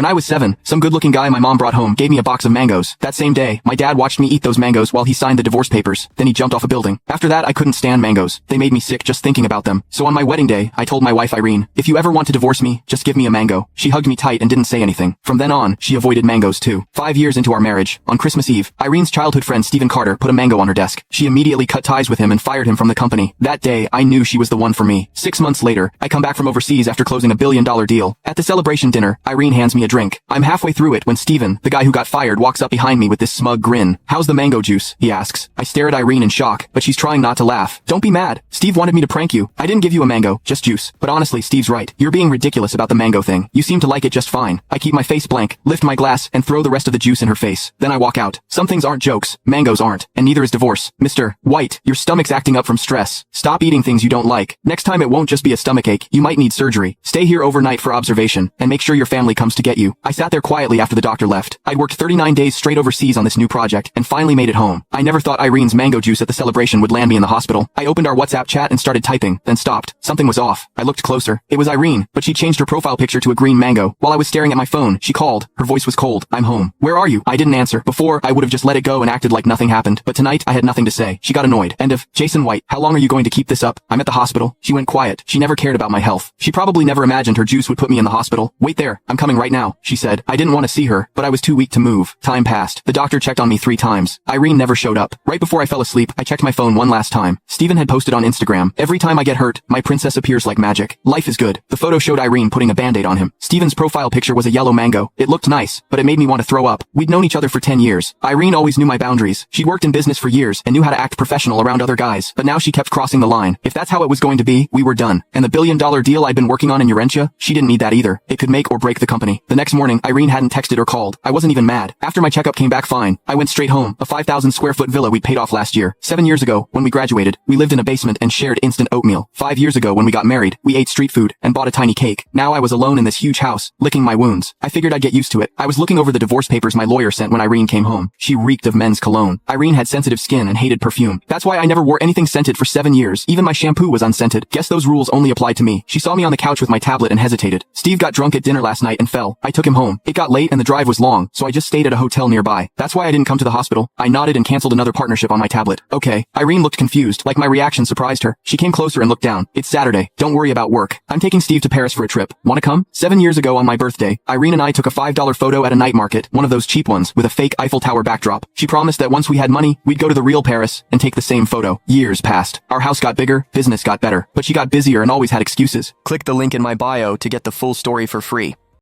When I was 7, some good-looking guy my mom brought home gave me a box of mangoes. That same day, my dad watched me eat those mangoes while he signed the divorce papers. Then he jumped off a building. After that, I couldn't stand mangoes. They made me sick just thinking about them. So on my wedding day, I told my wife Irene, if you ever want to divorce me, just give me a mango. She hugged me tight and didn't say anything. From then on, she avoided mangoes too. 5 years into our marriage, on Christmas Eve, Irene's childhood friend Stephen Carter put a mango on her desk. She immediately cut ties with him and fired him from the company. That day, I knew she was the one for me. 6 months later, I come back from overseas after closing a $1 billion deal. At the celebration dinner, Irene hands me a drink. I'm halfway through it when Stephen, the guy who got fired, walks up behind me with this smug grin. How's the mango juice? He asks. I stare at Irene in shock, but she's trying not to laugh. Don't be mad. Steve wanted me to prank you. I didn't give you a mango, just juice. But honestly, Steve's right. You're being ridiculous about the mango thing. You seem to like it just fine. I keep my face blank, lift my glass, and throw the rest of the juice in her face. Then I walk out. Some things aren't jokes. Mangoes aren't. And neither is divorce. Mr. White, your stomach's acting up from stress. Stop eating things you don't like. Next time it won't just be a stomachache. You might need surgery. Stay here overnight for observation, and make sure your family comes to get you. I sat there quietly after the doctor left. I'd worked 39 days straight overseas on this new project, and finally made it home. I never thought Irene's mango juice at the celebration would land me in the hospital. I opened our WhatsApp chat and started typing, then stopped. Something was off. I looked closer. It was Irene, but she changed her profile picture to a green mango. While I was staring at my phone, she called. Her voice was cold. I'm home. Where are you? I didn't answer. Before, I would have just let it go and acted like nothing happened. But tonight, I had nothing to say. She got annoyed. End of. Jason White, how long are you going to keep this up? I'm at the hospital. She went quiet. She never cared about my health. She probably never imagined her juice would put me in the hospital. Wait there. I'm coming right now, she said. I didn't want to see her, but I was too weak to move. Time passed. The doctor checked on me 3 times. Irene never showed up. Right before I fell asleep, I checked my phone one last time. Stephen had posted on Instagram, every time I get hurt, my princess appears like magic. Life is good. The photo showed Irene putting a band-aid on him. Stephen's profile picture was a yellow mango. It looked nice, but it made me want to throw up. We'd known each other for 10 years. Irene always knew my boundaries. She'd worked in business for years and knew how to act professional around other guys, but now she kept crossing the line. If that's how it was going to be, we were done. And the $1 billion deal I'd been working on in Urentia, she didn't need that either. It could make or break the company. The next morning, Irene hadn't texted or called. I wasn't even mad. After my checkup came back fine, I went straight home. A 5,000 square foot villa we'd paid off last year. 7 years ago, when we graduated, we lived in a basement and shared instant oatmeal. 5 years ago when we got married, we ate street food and bought a tiny cake. Now I was alone in this huge house, licking my wounds. I figured I'd get used to it. I was looking over the divorce papers my lawyer sent when Irene came home. She reeked of men's cologne. Irene had sensitive skin and hated perfume. That's why I never wore anything scented for 7 years. Even my shampoo was unscented. Guess those rules only applied to me. She saw me on the couch with my tablet and hesitated. Steve got drunk at dinner last night and fell. I took him home. It got late and the drive was long, so I just stayed at a hotel nearby. That's why I didn't come to the hospital. I nodded and canceled another partnership on my tablet. Okay. Irene looked confused, like my reaction surprised her. She came closer and looked down. It's Saturday. Don't worry about work. I'm taking Steve to Paris for a trip. Wanna come? 7 years ago on my birthday, Irene and I took a $5 photo at a night market, one of those cheap ones, with a fake Eiffel Tower backdrop. She promised that once we had money, we'd go to the real Paris and take the same photo. Years passed. Our house got bigger, business got better, but she got busier and always had excuses. Click the link in my bio to get the full story for free.